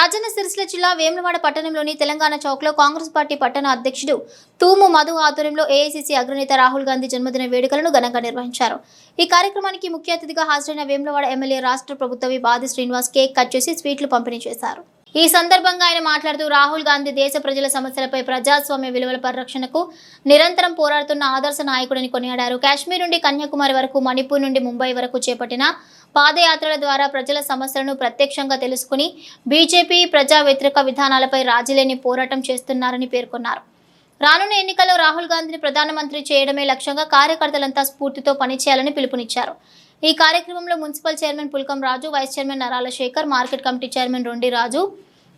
రాజన్న సిరిసిల్ల జిల్లా వేములవాడ పట్టణంలోని తెలంగాణ చౌక్లో కాంగ్రెస్ పార్టీ పట్టణ అధ్యక్షుడు తూము మధు ఆధ్వర్యంలో ఏఐసీసీ అగ్రనేత రాహుల్ గాంధీ జన్మదిన వేడుకలను ఘనంగా నిర్వహించారు। ఈ కార్యక్రమానికి ముఖ్య అతిథిగా హాజరైన వేములవాడ ఎమ్మెల్యే రాష్ట్ర ప్రభుత్వ బాది శ్రీనివాస్ కేక్ కట్ చేసి స్వీట్లు పంపిణీ చేశారు। ఈ సందర్భంగా ఆయన మాట్లాడుతూ రాహుల్ గాంధీ దేశ ప్రజల సమస్యలపై ప్రజాస్వామ్య విలువల పరిరక్షణకు నిరంతరం పోరాడుతున్న ఆదర్శ నాయకుడిని కొనియాడారు। కాశ్మీర్ నుండి కన్యాకుమారి వరకు, మణిపూర్ నుండి ముంబై వరకు చేపట్టిన పాదయాత్రల ద్వారా ప్రజల సమస్యలను ప్రత్యక్షంగా తెలుసుకుని బీజేపీ ప్రజా వ్యతిరేక విధానాలపై రాజీలేని పోరాటం చేస్తున్నారని పేర్కొన్నారు। రానున్న ఎన్నికల్లో రాహుల్ గాంధీని ప్రధానమంత్రి చేయడమే లక్ష్యంగా కార్యకర్తలంతా స్ఫూర్తితో పనిచేయాలని పిలుపునిచ్చారు। ఈ కార్యక్రమంలో municipal chairman Pulkam Raju, vice chairman Narala Shekar, market committee chairman Rondi Raju,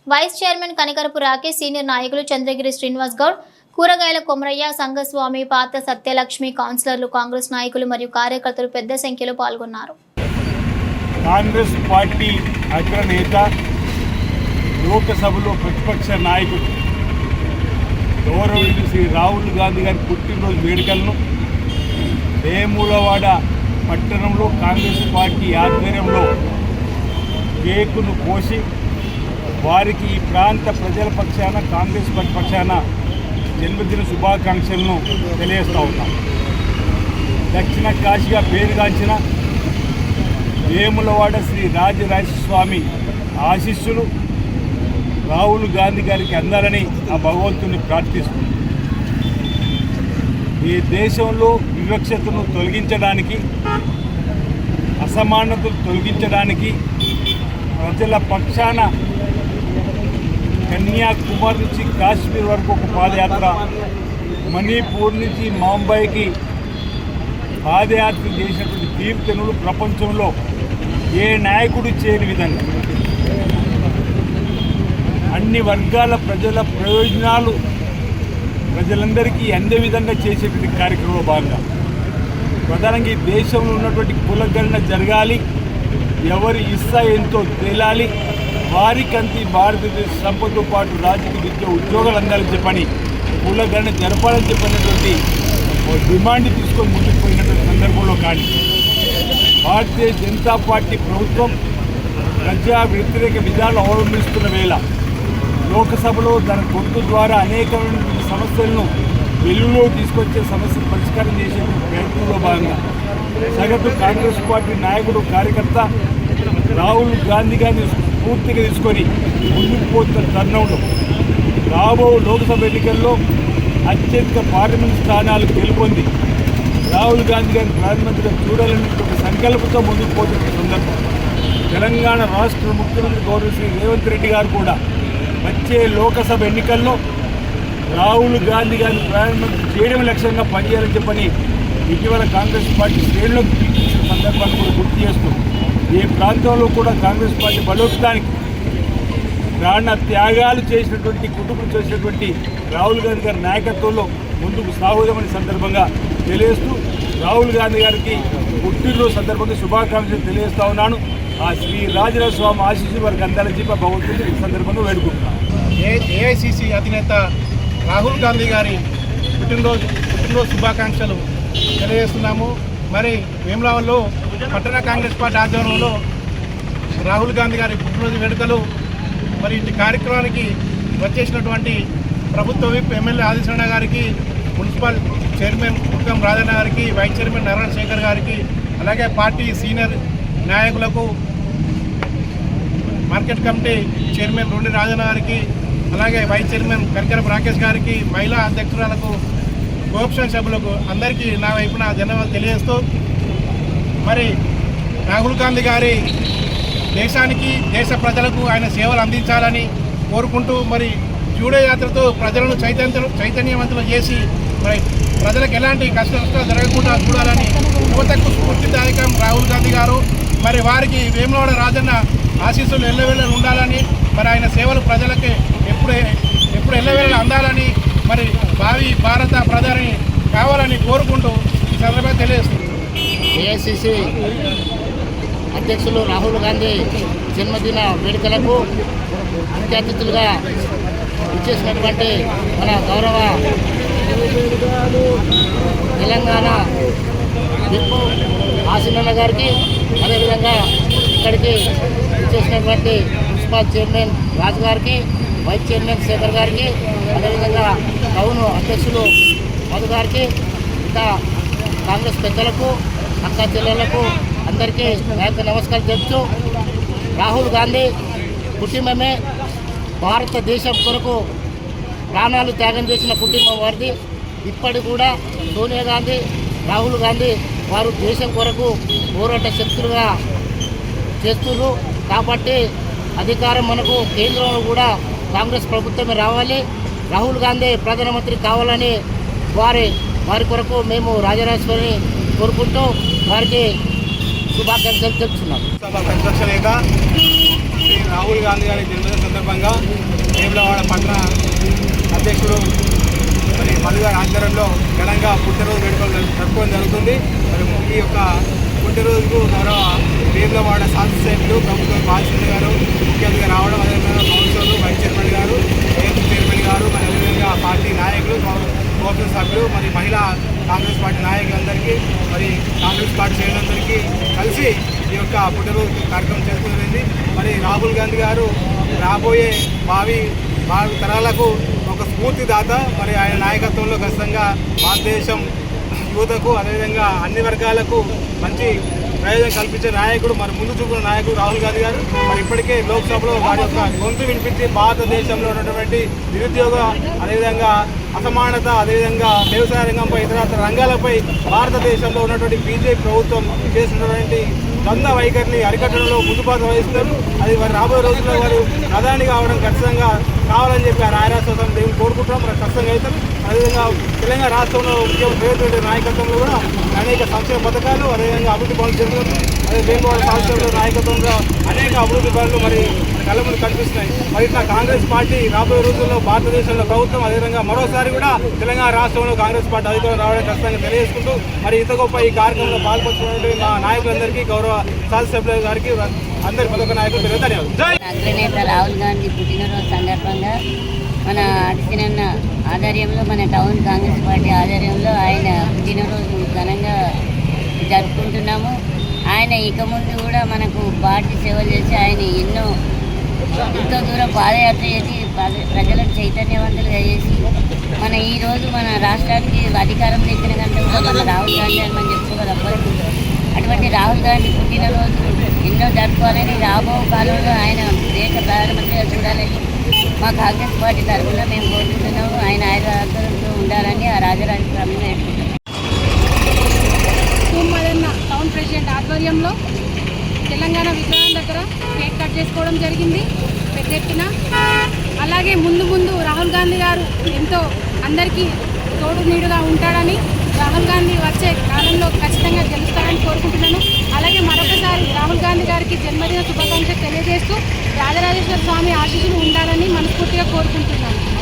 vice chairman Kanikarapu Rakesh, senior నాయకులు చంద్రగిరి శ్రీనివాస్ గౌడ్, కూరగాయల కొమరయ్య, సంఘస్వామి, పాత సత్యలక్ష్మి, కౌన్సిలర్లు, కాంగ్రెస్ నాయకులు మరియు కార్యకర్తలు పెద్ద సంఖ్యలో పాల్గొన్నారు। కాంగ్రెస్ పార్టీ అగ్రనేత, లోకసభలో ప్రతిపక్ష నాయకుడు గౌరవనీయులు శ్రీ రాహుల్ గాంధీ గారి పుట్టినరోజు వేడుకలను వేములవాడ పట్టణంలో కాంగ్రెస్ పార్టీ ఆధ్వర్యంలో కేకును కోసి వారికి ఈ ప్రాంత ప్రజల పక్షాన, కాంగ్రెస్ పార్టీ పక్షాన జన్మదిన శుభాకాంక్షలను తెలియజేస్తూ ఉన్నాం। దక్షిణ కాశీగా పేరుగాంచిన వేములవాడ శ్రీ రాజరాజస్వామి ఆశీస్సులు రాహుల్ గాంధీ గారికి అందాలని ఆ భగవంతుని ప్రార్థిస్తుంది। ఈ దేశంలో వివక్షతను తొలగించడానికి, అసమానతలు తొలగించడానికి ప్రజల పక్షాన కన్యాకుమారి నుంచి కాశ్మీర్ వరకు ఒక పాదయాత్ర, మణిపూర్ నుంచి ముంబైకి పాదయాత్ర చేసినటువంటి కీర్తనలు ప్రపంచంలో ఏ నాయకుడు చేయని విధంగా అన్ని వర్గాల ప్రజల ప్రయోజనాలు ప్రజలందరికీ అందే విధంగా చేసేటువంటి కార్యక్రమంలో భాగంగా ప్రధానంగా ఈ దేశంలో ఉన్నటువంటి కులగణన జరగాలి, ఎవరి ఇస్సా ఎంతో తేలాలి, వారికంతి భారతదేశ సంపదతో పాటు రాజకీయ విద్య ఉద్యోగాలు అందాలని చెప్పని కులగణన జరపాలని చెప్పినటువంటి డిమాండ్ తీసుకొని ముందుకు పోయినటువంటి సందర్భంలో కానీ భారతీయ జనతా పార్టీ ప్రభుత్వం ప్రజా వ్యతిరేక విధానాలు అవలంబిస్తున్న వేళ లోకసభలో తన గొంతు ద్వారా అనేకమైన సమస్యలను వెలుగులో తీసుకొచ్చే సమస్యలు పరిష్కారం చేసే ప్రయత్నంలో భాగంగా సగటు కాంగ్రెస్ పార్టీ నాయకుడు, కార్యకర్త రాహుల్ గాంధీ గారిని పూర్తిగా తీసుకొని ముందుకు పోతున్న తరుణంలో రాబో లోక్సభ ఎన్నికల్లో అత్యధిక పార్లమెంట్ స్థానాలు గెలుపొంది రాహుల్ గాంధీ గారిని ప్రధానమంత్రిగా చూడాలని ఒక సంకల్పంతో ముందుకు పోతున్న సందర్భం తెలంగాణ రాష్ట్ర ముఖ్యమంత్రి గౌరవ శ్రీ రేవంత్ రెడ్డి గారు కూడా వచ్చే లోకసభ ఎన్నికల్లో రాహుల్ గాంధీ గారిని ప్రధానమంత్రి చేయడం లక్ష్యంగా పనిచేయాలని చెప్పని ఇటీవల కాంగ్రెస్ పార్టీ శ్రేణులకు పిలిపించిన సందర్భాన్ని కూడా గుర్తు చేస్తూ ఈ ప్రాంతంలో కూడా కాంగ్రెస్ పార్టీ బలోపేతానికి ప్రాణ త్యాగాలు చేసినటువంటి, కుటుంబం చేసినటువంటి రాహుల్ గాంధీ గారి నాయకత్వంలో ముందుకు సాగుదామని సందర్భంగా తెలియజేస్తూ రాహుల్ గాంధీ గారికి పుట్టినరోజు సందర్భంగా శుభాకాంక్షలు తెలియజేస్తా ఉన్నాను। ఆ శ్రీ రాజరాజస్వామి ఆశీస్సులు వారికి అందాలని చెప్పి భగవంతుని ఈ సందర్భంగా వేడుకుంటున్నాను। ఏఐసీసీ అధినేత రాహుల్ గాంధీ గారి పుట్టినరోజు శుభాకాంక్షలు తెలియజేస్తున్నాము। మరి వేములవాడలో పట్టణ కాంగ్రెస్ పార్టీ ఆధ్వర్యంలో రాహుల్ గాంధీ గారి పుట్టినరోజు వేడుకలు, మరి ఇంటి కార్యక్రమానికి వచ్చేసినటువంటి ప్రభుత్వ విప్ ఎమ్మెల్యే ఆదిశరణ గారికి, మున్సిపల్ చైర్మన్ పుల్కం రాజన్న గారికి, వైస్ చైర్మన్ నరాల శేఖర్ గారికి, అలాగే పార్టీ సీనియర్ నాయకులకు, market committee chairman Rondi Rajanna గారికి, అలాగే వైస్ చైర్మన్ కనికరపు రాకేష్ గారికి, మహిళా అధ్యక్షురాలకు, కోఆప్షన్ సభ్యులకు అందరికీ నా వైపున ధన్యవాదాలు తెలియజేస్తూ, మరి రాహుల్ గాంధీ గారి దేశానికి, దేశ ప్రజలకు ఆయన సేవలు అందించాలని కోరుకుంటూ, మరి జూడో యాత్రతో ప్రజలను చైతన్యవంతులు చేసి మరి ప్రజలకు ఎలాంటి కష్ట నష్టాలు జరగకుండా చూడాలని యువతకు స్ఫూర్తిదాయకం రాహుల్ గాంధీ గారు। మరి వారికి వేములవాడ రాజన్న ఆశీస్సులు ఎల్లవేళలు ఉండాలని, మరి ఆయన సేవలు ప్రజలకి ఎప్పుడు ఎల్లవేళలు అందాలని, మరి భావి భారత ప్రధాని కావాలని కోరుకుంటూ ఈ సందర్భంగా తెలియజేస్తుంది। ఏఐసీసీ అధ్యక్షులు రాహుల్ గాంధీ జన్మదిన వేడుకలకు ముఖ్య అతిథులుగా ఇచ్చేసినటువంటి మన గౌరవ తెలంగాణ విప్ ఆశీనన్న గారికి, అదేవిధంగా ఇక్కడికి ఇచ్చేసినటువంటి మున్సిపల్ చైర్మన్ రాజు గారికి, వైస్ చైర్మన్ శేఖర్ గారికి, అదేవిధంగా టౌన్ అధ్యక్షులు మధు గారికి, ఇంకా కాంగ్రెస్ పెద్దలకు, అక్క చెల్లెళ్లకు అందరికీ నా యొక్క నమస్కారం చెప్తూ, రాహుల్ గాంధీ కుటుంబమే భారతదేశం కొరకు ప్రాణాలు త్యాగం చేసిన కుటుంబం వారిది. ఇప్పటికి కూడా సోనియా గాంధీ, రాహుల్ గాంధీ వారు దేశం కొరకు పోరాట శక్తులుగా చేస్తున్నారు. కాబట్టి అధికారం మనకు కేంద్రంలో కూడా కాంగ్రెస్ ప్రభుత్వమే రావాలి, రాహుల్ గాంధీ ప్రధానమంత్రి కావాలని వారి కొరకు మేము రాజరాజేశ్వరిని కోరుకుంటూ వారికి శుభాకాంక్షలు తెలుపుతున్నాం. ప్రతిపక్ష నేత శ్రీ రాహుల్ గాంధీ గారి జన్మదిన సందర్భంగా వేములవాడ పట్టణ అధ్యక్షుడు మరి మధు గారి ఆధ్వర్యంలో ఘనంగా పుట్టినరోజు వేడుకలు జరుపుకోవడం జరుగుతుంది. మరి ఈ యొక్క పుట్టినరోజుకు గౌరవ వేములవాడ శాసనసభ్యులు ప్రభుత్వ బాలచంద్ర గారు ముఖ్య అతిథిగా రావడం, అదేవిధంగా కౌన్సిలర్లు, వైస్ చైర్మన్ గారు, ఏఎస్ చైర్మన్ గారు, మరి అదేవిధంగా పార్టీ నాయకులు, కోఆపరేటివ్ సభ్యులు, మరి మహిళా కాంగ్రెస్ పార్టీ నాయకులందరికీ, మరి కాంగ్రెస్ పార్టీ శ్రేణులందరికీ కలిసి ఈ యొక్క పుట్టినరోజు కార్యక్రమం చేసుకునేది. మరి రాహుల్ గాంధీ గారు రాబోయే భావి తరాలకు ఒక స్ఫూర్తిదాత. మరి ఆయన నాయకత్వంలో ఖచ్చితంగా భారతదేశం యువతకు, అదేవిధంగా అన్ని వర్గాలకు మంచి ప్రయోజనం కల్పించే నాయకుడు, మరి ముందు చూపున్న నాయకుడు రాహుల్ గాంధీ గారు. మరి ఇప్పటికే లోక్సభలో వారి యొక్క గొంతు వినిపించి భారతదేశంలో ఉన్నటువంటి నిరుద్యోగ, అదేవిధంగా అసమానత, అదేవిధంగా వ్యవసాయ రంగంపై, ఇతర రంగాలపై భారతదేశంలో ఉన్నటువంటి బీజేపీ ప్రభుత్వం చేసినటువంటి ద్వంద్వ వైఖరిని అరికట్టడంలో ముందు పాత్ర వహిస్తున్నారు. అది వారు రాబోయే రోజుల్లో వారు ప్రధాని కావడం ఖచ్చితంగా కావాలని చెప్పి ఆ రాయరాష్ట్రం దేవుని కోరుకుంటున్నాం. మరి ఖచ్చితంగా అవుతాం. అదేవిధంగా తెలంగాణ రాష్ట్రంలో ముఖ్యమంత్రి రేవంత్ రెడ్డి నాయకత్వంలో కూడా అనేక సంక్షేమ పథకాలు, అదేవిధంగా అభివృద్ధి పనులు జరుగుతుంది. అదే వేములవాడ రాష్ట్రంలో నాయకత్వంలో అనేక అభివృద్ధి పనులు మరి కళ్ళ ముందు కనిపిస్తున్నాయి. మరి ఇట్లా కాంగ్రెస్ పార్టీ రాబోయే రోజుల్లో భారతదేశంలో ప్రభుత్వం, అదేవిధంగా మరోసారి కూడా తెలంగాణ రాష్ట్రంలో కాంగ్రెస్ పార్టీ అధికారం రావడం ఖచ్చితంగా తెలియజేసుకుంటూ, మరి ఇంత గొప్ప ఈ కార్యక్రమంలో పాల్పంచుకున్నటువంటి మా నాయకులందరికీ, గౌరవ శాసనసభ్యుల గారికి, అందరి ప్రముఖ నాయకులు ధన్యవాదాలు. అగ్రనేత రాహుల్ గాంధీ పుట్టినరోజు సందర్భంగా మన అధిష్టాన ఆధ్వర్యంలో, మన టౌన్ కాంగ్రెస్ పార్టీ ఆధ్వర్యంలో ఆయన పుట్టినరోజు ఘనంగా జరుపుకుంటున్నాము. ఆయన ఇక ముందు కూడా మనకు పార్టీ సేవలు చేసి ఆయన ఎంతో దూరం పాదయాత్ర చేసి ప్రజలకు చైతన్యవంతులుగా చేసి మన ఈరోజు మన రాష్ట్రానికి అధికారం తెచ్చిన కంటే కూడా మన రాహుల్ గాంధీ అని మనం చెప్పుకోగలప్పటికీ. అటువంటి రాహుల్ గాంధీ పుట్టినరోజు ఎన్నో జరుపుకోవాలని, రాబో కాలంలో ఆయన దేశ ప్రధానమంత్రిగా చూడాలని మా కాంగ్రెస్ పార్టీ తరఫున మేము కోరుకుంటున్నాము. ఆయన ఆయుర్వేదంతో ఉండాలని ఆ రాజరాజస్వామిని వేడుకుంటున్నాం. మదన్న టౌన్ ప్రెసిడెంట్ ఆధ్వర్యంలో తెలంగాణ విగ్రహం దగ్గర కేక్ కట్ చేసుకోవడం జరిగింది పెద్ద ఎత్తున. అలాగే ముందు రాహుల్ గాంధీ గారు ఎంతో అందరికీ తోడు నీడుగా ఉంటాడని, రాహుల్ గాంధీ వచ్చే కాలంలో ఖచ్చితంగా గెలుస్తారని కోరుకుంటున్నాను. అలాగే మరొకసారి రాహుల్ గాంధీ గారికి జన్మదిన శుభాకాంక్షలు తెలియజేస్తూ రాజరాజేశ్వర స్వామి ఆశీస్సులు ఉండాలని మనస్ఫూర్తిగా కోరుకుంటున్నాను.